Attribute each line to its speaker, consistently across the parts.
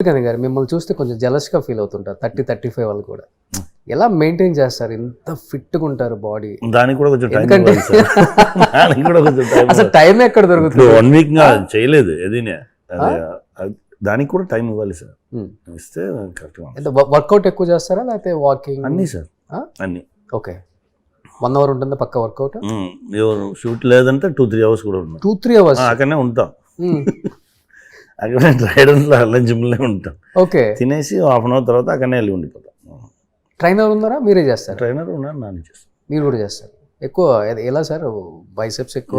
Speaker 1: కానీ గారు మిమ్మల్ని చూస్తే కొంచెం జెలస్గా ఫీల్ అవుతుంటారు 30-35 వాళ్ళు కూడా. ఎలా మెయింటైన్ చేస్తారు, ఇంత ఫిట్గా ఉంటారు బాడీ?
Speaker 2: దానికి కూడా కొంచెం టైం
Speaker 1: ఎందుకంటే
Speaker 2: దానికి కూడా కొంచెం టైం
Speaker 1: అసలు టైం ఎక్కడ దొరుకుతుంది?
Speaker 2: 1 వీక్ చేయలేదు ఏదీనే, దానికి కూడా టైం ఇవ్వాలి సార్. ఇస్తే కరెక్ట్గా.
Speaker 1: అంటే వర్కౌట్ ఎక్కువ చేస్తారా లేకపోతే వాకింగ్?
Speaker 2: అన్నీ సార్, అన్నీ.
Speaker 1: ఓకే, 1 అవర్ ఉంటుందా పక్క వర్కౌట్?
Speaker 2: షూట్ లేదంటే 2-3 అవర్స్ కూడా ఉంటాం.
Speaker 1: 2-3 అవర్స్
Speaker 2: అక్కడనే ఉంటాం. అక్కడే ట్రైడర్లో అలా జిమ్లో ఉంటాం.
Speaker 1: ఓకే,
Speaker 2: తినేసి 1/2 అవర్ తర్వాత అక్కడనే వెళ్ళి ఉండిపోతాం.
Speaker 1: ట్రైనర్ ఉన్నారా, మీరే చేస్తారు?
Speaker 2: ట్రైనర్ ఉన్నారు, నాన్న చేస్తాం.
Speaker 1: మీరు కూడా చేస్తారు? ఎక్కువ ఎలా సార్, బైసెప్స్ ఎక్కువ,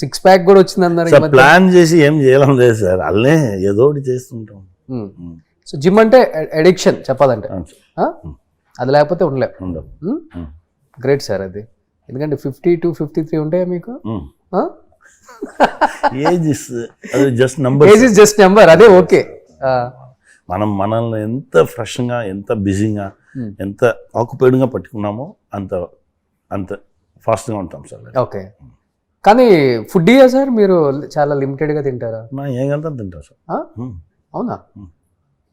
Speaker 2: సిక్స్
Speaker 1: ప్యాక్ కూడా వచ్చింది అన్నారు?
Speaker 2: ప్లాన్ చేసి ఏం చేయడం లేదు సార్, అల్లే ఏదో ఒకటి చేస్తుంటాం.
Speaker 1: సో జిమ్ అంటే అడిక్షన్ చెప్పాలంటే, అది లేకపోతే ఉండలేం. గ్రేట్ సార్ అది. ఎందుకంటే 52-53 ఉంటాయా మీకు?
Speaker 2: Age is just number.
Speaker 1: Age is just number, అదే ఓకే.
Speaker 2: మనం మనల్ని ఎంత ఫ్రెష్గా, ఎంత బిజీగా, ఎంత ఆక్యుపైడ్గా పట్టుకున్నామో అంత అంత ఫాస్ట్గా ఉంటాం సార్.
Speaker 1: ఓకే, కానీ ఫుడ్ సార్ మీరు చాలా లిమిటెడ్గా తింటారా?
Speaker 2: ఏం కావాలంటే తింటాం సార్.
Speaker 1: అవునా?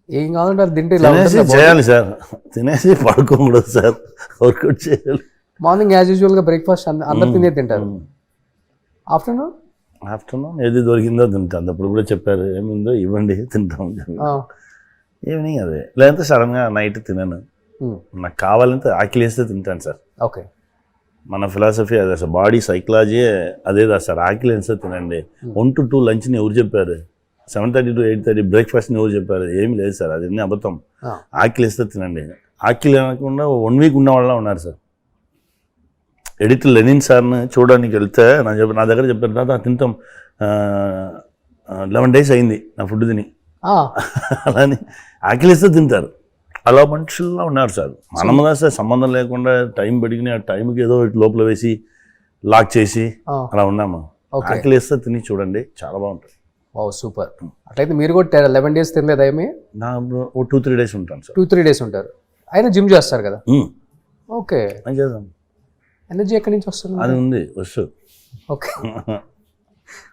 Speaker 1: ఏం కావాలంటే అది తింటే
Speaker 2: చేయాలి సార్, తినేసి పడుకోకూడదు సార్, వర్కౌట్ చేయాలి.
Speaker 1: మార్నింగ్ యాజ్ యూజువల్గా బ్రేక్ఫాస్ట్ అందరు తినే తింటారు.
Speaker 2: ఆఫ్టర్నూన్ ఏది దొరికిందో తింటాం. అప్పుడు కూడా చెప్పారు ఏమిందో ఇవ్వండి తింటాం. ఈవినింగ్ అదే, లేదంటే సడన్గా నైట్ తినను. నాకు కావాలంటే ఆకలి వేస్తే తింటాను సార్.
Speaker 1: ఓకే,
Speaker 2: మన ఫిలాసఫీ అదే సార్, బాడీ సైకలాజీ అదేదా సార్. ఆకలి వేస్తే తినండి. 1 to 2 లంచ్ని ఎవరు చెప్పారు? 7:30 to 8:30 బ్రేక్ఫాస్ట్ని ఎవరు చెప్పారు? ఏమి లేదు సార్, అది అన్నీ అబద్ధం. ఆకలి వేస్తే తినండి. ఆకలి అనకుండా 1 వీక్ ఉన్న వాళ్ళ ఉన్నారు సార్. ఎడిటర్ లెనిన్ సార్ని చూడడానికి వెళ్తే నా దగ్గర చెప్పారు, దాదా తింటాం 11 days అయింది నా ఫుడ్ తిని. అలాని ఆకలిస్తే తింటారు. అలా మనుషుల్లో ఉన్నారు సార్. మనము సార్ సంబంధం లేకుండా టైం పెడిగిన ఆ టైంకి ఏదో లోపల వేసి లాక్ చేసి అలా ఉన్నాము. ఆకలిస్తే తిని చూడండి, చాలా బాగుంటుంది.
Speaker 1: సూపర్. అట్లయితే మీరు కూడా 11 days తినలేదు ఏమి?
Speaker 2: నా 2-3 days ఉంటాను సార్.
Speaker 1: 2-3 days ఉంటారు. అయినా జిమ్ చేస్తారు కదా? ఓకే,
Speaker 2: చేద్దాం.
Speaker 1: ఎనర్జీ ఎక్కడి నుంచి వస్తుంది?
Speaker 2: అది ఉంది వస్తు.
Speaker 1: Okay,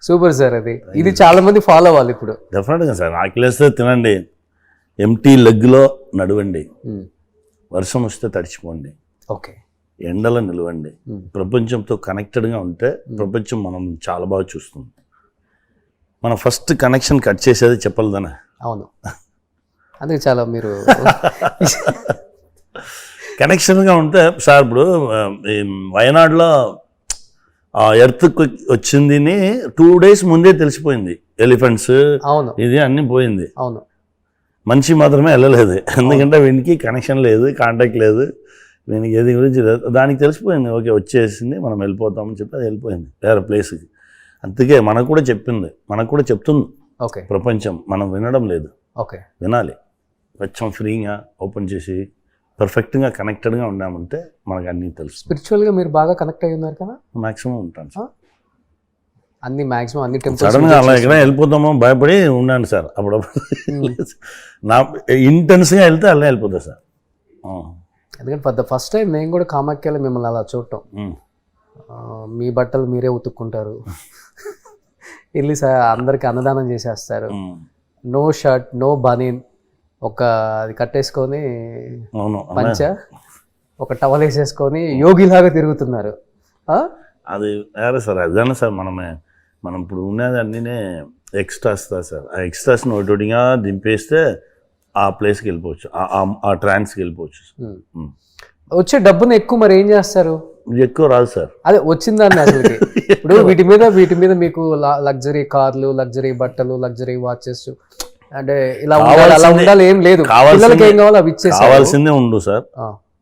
Speaker 1: super sir. ఇది చాలా మంది ఫాలో అవ్వాలి ఇప్పుడు.
Speaker 2: డెఫినెట్గా సార్, ఆకలిస్తే తినండి, ఎంటీ లెగ్లో నడవండి, వర్షం వస్తే తడిచిపోండి,
Speaker 1: ఓకే,
Speaker 2: ఎండలో నిలవండి. ప్రపంచంతో కనెక్టెడ్గా ఉంటే ప్రపంచం మనం చాలా బాగా చూస్తుంది. మన ఫస్ట్ కనెక్షన్ కట్ చేసేది చెప్పలేదనే.
Speaker 1: అవును, అందుకే చాలా మీరు
Speaker 2: కనెక్షన్గా ఉంటే సార్. ఇప్పుడు వయనాడులో ఎర్త్ వచ్చింది 2 days ముందే తెలిసిపోయింది. ఎలిఫెంట్స్ ఇది అన్నీ పోయింది.
Speaker 1: అవును,
Speaker 2: మనిషి మాత్రమే వెళ్ళలేదు. ఎందుకంటే వీనికి కనెక్షన్ లేదు, కాంటాక్ట్ లేదు, వీనికి ఏది గురించి లేదు. దానికి తెలిసిపోయింది, ఓకే వచ్చేసింది మనం వెళ్ళిపోతామని చెప్పి అది వెళ్ళిపోయింది వేరే ప్లేస్కి. అందుకే మనకు కూడా చెప్పింది, మనకు కూడా చెప్తుంది ప్రపంచం, మనం వినడం లేదు.
Speaker 1: ఓకే,
Speaker 2: వినాలి. కొంచెం ఫ్రీగా ఓపెన్ చేసి పర్ఫెక్ట్గా కనెక్టెడ్గా ఉన్నామంటే మనకు అన్నీ తెలుసు.
Speaker 1: స్పిరిచువల్గా మీరు బాగా కనెక్ట్ అయ్యి ఉన్నారు కదా?
Speaker 2: మ్యాక్సిమం ఉంటాను సార్.
Speaker 1: అన్ని టెంపుల్స్
Speaker 2: సడన్గా అలా ఎక్కడ వెళ్ళిపోతామో భయపడి ఉన్నాను సార్. అప్పుడప్పుడు నా ఇంటెన్స్గా వెళ్తే అలా వెళ్ళిపోతా సార్.
Speaker 1: ఎందుకంటే ఫస్ట్ టైం నేను కూడా కామాఖ్యలో మిమ్మల్ని అలా చూడటం. మీ బట్టలు మీరే ఉతుక్కుంటారు, వెళ్ళి అందరికి అన్నదానం చేసేస్తారు, నో షర్ట్ నో బనీన్, అది కట్టేసుకొని పంచ ఒక టవల్ వేసేసుకొని యోగిలాగా తిరుగుతున్నారు.
Speaker 2: అది వేరే సార్, అదేనా సార్. మనం ఇప్పుడు ఉన్నది అన్నీనే ఎక్స్ట్రాస్ సార్. ఆ ఎక్స్ట్రాస్ని ఒకటిగా దింపేస్తే ఆ ప్లేస్కి వెళ్ళిపోవచ్చు, ఆ ట్రాన్స్కి వెళ్ళిపోవచ్చు.
Speaker 1: వచ్చే డబ్బుని ఎక్కువ మరి ఏం చేస్తారు?
Speaker 2: ఎక్కువ రాదు సార్.
Speaker 1: అదే వచ్చిందాన్ని అసలు. ఇప్పుడు వీటి మీద మీకు లగ్జరీ కార్లు, లగ్జరీ బట్టలు, లగ్జరీ వాచెస్ అంటే ఇలా ఉండాలి ఏం లేదు. పిల్లలకి ఏం కావాలో అవి
Speaker 2: కావాల్సిందే ఉండు సార్.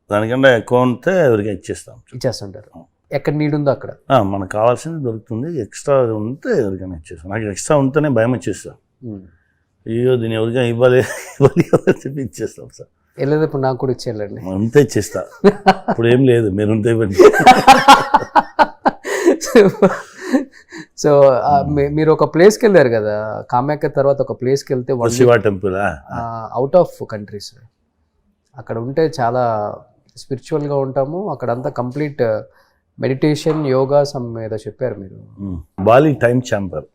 Speaker 2: దానికంటే ఎక్కువ ఉంటే ఎవరికి ఇచ్చేస్తుంటారు.
Speaker 1: ఎక్కడ నీడ్ ఉందో అక్కడ
Speaker 2: మనకు కావాల్సింది దొరుకుతుంది. ఎక్స్ట్రా ఉంటే ఎవరికైనా ఇచ్చేస్తాం. నాకు ఎక్స్ట్రా ఉంటేనే భయం వచ్చేస్తా. అయ్యో దీన్ని ఎవరికైనా ఇవ్వాలి చెప్పి ఇచ్చేస్తాం సార్.
Speaker 1: వెళ్ళేది ఇప్పుడు నాకు కూడా ఇచ్చేయాలండి.
Speaker 2: ఉంటే ఇచ్చేస్తా. ఇప్పుడు ఏం లేదు, మీరు ఉంటే ఇవ్వండి.
Speaker 1: సో మీరు ఒక ప్లేస్కి వెళ్ళారు కదా కామాఖ్య తర్వాత, ఒక ప్లేస్కి వెళ్తే
Speaker 2: Shiva temple
Speaker 1: out of countries. అక్కడ ఉంటే చాలా స్పిరిచువల్గా ఉంటాము. అక్కడంతా కంప్లీట్ మెడిటేషన్, యోగా సమ్ ఏదో చెప్పారు మీరు.
Speaker 2: Bali time chamber.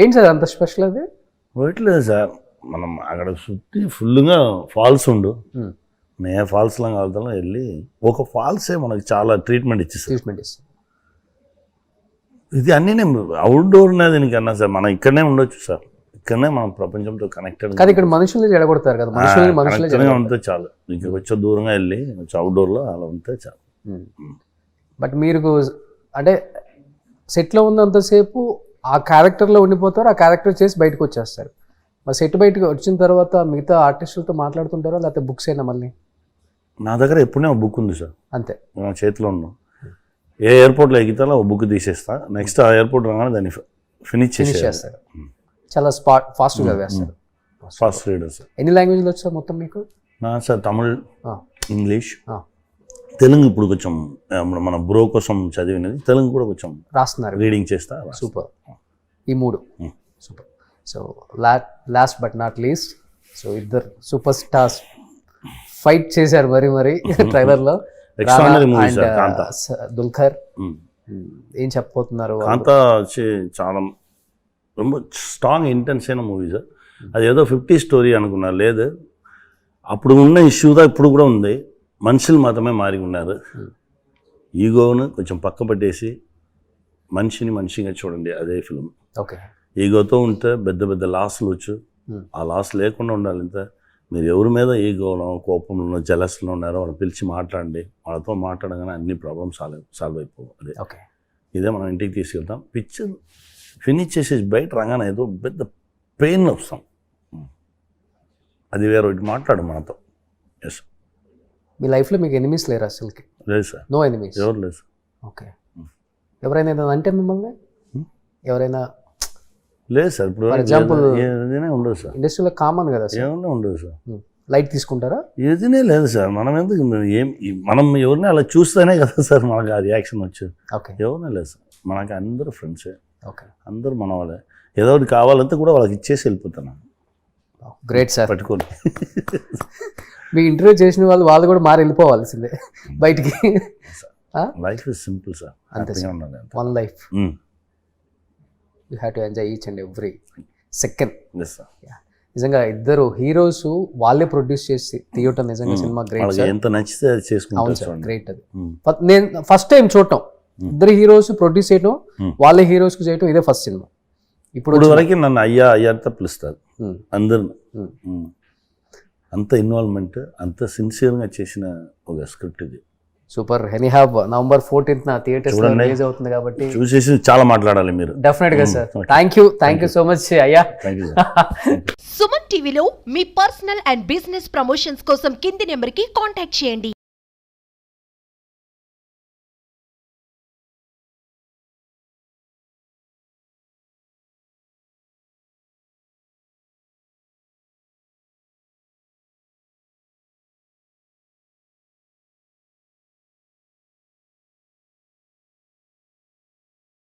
Speaker 1: ఏంటి సార్ అంత స్పెషల్ అది?
Speaker 2: పోయట్లేదు సార్, మనం అక్కడ చుట్టి ఫుల్గా ఫాల్స్ ఉండు, నేను ఫాల్స్లో కాలుతాను వెళ్ళి ఒక ఫాల్సే మనకి చాలా ట్రీట్మెంట్ ఇచ్చేస్తారు.
Speaker 1: ట్రీట్మెంట్ ఇస్తుంది.
Speaker 2: ఇది అన్నీ నేను అవుట్డోర్ దీనికన్నా సార్ మనం ఇక్కడనే ఉండొచ్చు సార్, ఇక్కడనే మనం ప్రపంచంతో కనెక్టెడ్.
Speaker 1: కానీ ఇక్కడ మనుషుల్ని జడగొడతారు కదా, మనుషుల్ని
Speaker 2: ఉంటే చాలు, ఇంకా కొంచెం దూరంగా వెళ్ళి కొంచెం అవుట్డోర్లో అలా ఉంటే చాలు.
Speaker 1: బట్ మీరు అంటే సెట్లో ఉన్నంతసేపు ఆ క్యారెక్టర్లో ఉండిపోతారు, ఆ క్యారెక్టర్ చేసి బయటకు వచ్చేస్తారు. మరి సెట్ బయటకు వచ్చిన తర్వాత మిగతా ఆర్టిస్టులతో మాట్లాడుతుంటారా, లేకపోతే బుక్స్ అయినా మళ్ళీ?
Speaker 2: నా దగ్గర ఎప్పుడైనా ఒక బుక్ ఉంది సార్,
Speaker 1: అంతే
Speaker 2: నా చేతిలో ఉన్నాం. ఏ ఎయిర్పోర్ట్లో ఎగితాలో ఒక బుక్ తీసేస్తా, నెక్స్ట్ ఆ ఎయిర్పోర్ట్ రాగానే దాన్ని ఫినిష్
Speaker 1: చేస్తారు. చాలా ఫాస్ట్గా వేస్తారు.
Speaker 2: Fast reader sir.
Speaker 1: ఎన్ని లాంగ్వేజ్లు వచ్చాయి మొత్తం మీకు?
Speaker 2: Sir Tamil, English, Telugu. ఇప్పుడు కొంచెం మన బ్రో కోసం చదివినది తెలుగు కూడా కొంచెం
Speaker 1: రాస్తున్నారు,
Speaker 2: రీడింగ్ చేస్తా.
Speaker 1: సూపర్. ఈ 3 super. So last but not least, so ఇద్దరు సూపర్ స్టార్స్ ఫైట్ చేశారు మరి ట్రైలర్లో. దుల్కర్ ఏం చెప్పబోతున్నారు?
Speaker 2: కాంతా వచ్చి చాలా ரொம்ப స్ట్రాంగ్ ఇంటెన్స్ అయిన మూవీ సార్. అది ఏదో 50 స్టోరీ అనుకున్నారు, లేదు అప్పుడు ఉన్న ఇష్యూదా ఇప్పుడు కూడా ఉంది. మనుషులు మాత్రమే మారి ఉన్నారు. ఈగోను కొంచెం పక్క పెట్టేసి మనిషిని మనిషిగా చూడండి, అదే ఫిల్మ్.
Speaker 1: ఓకే.
Speaker 2: ఈగోతో ఉంటే పెద్ద పెద్ద లాస్లు వచ్చు, ఆ లాస్ లేకుండా ఉండాలి. ఇంత మీరు ఎవరి మీద ఈగోలో, కోపంలో, జలస్లో ఉన్నారో వాళ్ళు పిలిచి మాట్లాడండి, వాళ్ళతో మాట్లాడగానే అన్ని ప్రాబ్లమ్స్ సాల్వ్ అయిపోవు. అదే ఇదే మనం ఇంటికి తీసుకెళ్తాం. పిక్చర్ ఫినిష్ చేసేసి బయట రాగానే ఏదో పెద్ద పెయిన్ వస్తాం, అది వేరే ఒకటి మాట్లాడు మనతో. ఎస్.
Speaker 1: మీ లైఫ్లో మీకు ఎనిమీస్ లేరు అసలుకి?
Speaker 2: లేదు సార్.
Speaker 1: No enemies?
Speaker 2: ఎవరు లేదు సార్.
Speaker 1: ఓకే. ఎవరైనా ఏదైనా అంటే మిమ్మల్ని ఎవరైనా?
Speaker 2: లేదు సార్. ఇప్పుడు
Speaker 1: ఫర్ ఎగ్జాంపుల్
Speaker 2: ఏదైనా ఉండదు సార్,
Speaker 1: ఇండస్ట్రీలో కామన్ కదా సార్.
Speaker 2: ఏమన్నా ఉండదు సార్.
Speaker 1: లైట్ తీసుకుంటారా?
Speaker 2: ఏదైనా లేదు సార్. మనం ఎందుకు మనం ఎవరిని అలా చూస్తేనే కదా సార్ మనకు ఆ రియాక్షన్ వచ్చేది.
Speaker 1: ఓకే.
Speaker 2: ఎవరినే లేదు సార్, మనకి అందరూ ఫ్రెండ్సే.
Speaker 1: ఓకే.
Speaker 2: అందరూ మన వాళ్ళే. ఏదో ఒకటి కావాలంటే కూడా వాళ్ళకి ఇచ్చేసి వెళ్ళిపోతున్నాను.
Speaker 1: Great sir.
Speaker 2: పట్టుకోండి.
Speaker 1: మీ ఇంటర్వ్యూ చేసిన వాళ్ళు కూడా మారి వెళ్ళిపోవాల్సిందే బయటికి.
Speaker 2: Life is simple sir.
Speaker 1: అంతే sir. One life, you have to enjoy each and every second. నిజంగా ఇద్దరు హీరోస్ వాళ్ళే ప్రొడ్యూస్ చేసి తీయటం నిజంగా సినిమా గ్రేట్ సార్.
Speaker 2: ఎంత నచ్చితే అది చేసుకుంటారు.
Speaker 1: గ్రేట్. అది నేను ఫస్ట్ టైం చూడటం, ఇద్దరు హీరోస్ ప్రొడ్యూస్ చేయటం, వాళ్ళే హీరోస్ కు చేయటం, ఇదే ఫస్ట్ సినిమా. ఇప్పుడు
Speaker 2: వరకు నన్ను అయ్యాతో పిలుస్తారు అందరు. అంత ఇన్వాల్వ్మెంట్, అంత సిన్సియర్గా చేసిన ఒక స్క్రిప్ట్ ఇది.
Speaker 1: Super. Anyhow November 14th theatres లో రిలీజ్ అవుతుంది కాబట్టి
Speaker 2: చూసేసి చాలా మాట్లాడాలి మీరు.
Speaker 1: డెఫినెట్ గా sir. Thank you so much అయ్యా.
Speaker 3: సుమన్ టీవీలో మీ పర్సనల్ అండ్ బిజినెస్ ప్రమోషన్స్ కోసం కింది నెంబర్ కి కాంటాక్ట్ చేయండి.